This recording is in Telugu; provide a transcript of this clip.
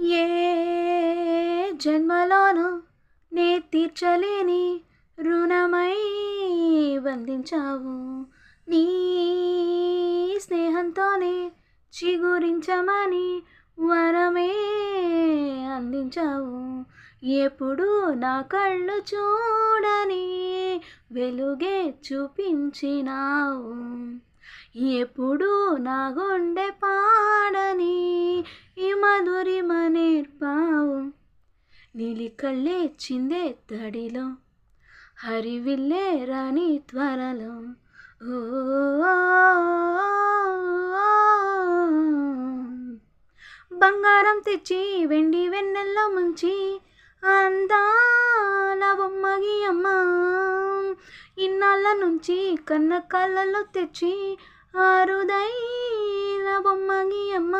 ఏ జన్మలోనూ నే తీర్చలేని రుణమై బంధించావు. నీ స్నేహంతోనే చిగురించమని వరమే అందించావు. ఎప్పుడు నా కళ్ళు చూడని వెలుగే చూపించినావు. ఎప్పుడు నా గుండె పాడని ఈ మధురిమ నేర్పావు. నీలి కళ్ళే చిందే తడిలో హరివిల్లే రాని త్వరలో. ఓ బంగారం తెచ్చి వెండి వెన్నెల్లో ముంచి అందాల బొమ్మగి అమ్మ. ఇన్నాళ్ళ నుంచి కన్న కళ్ళలో తెచ్చి అరుదైన బొమ్మగి అమ్మ.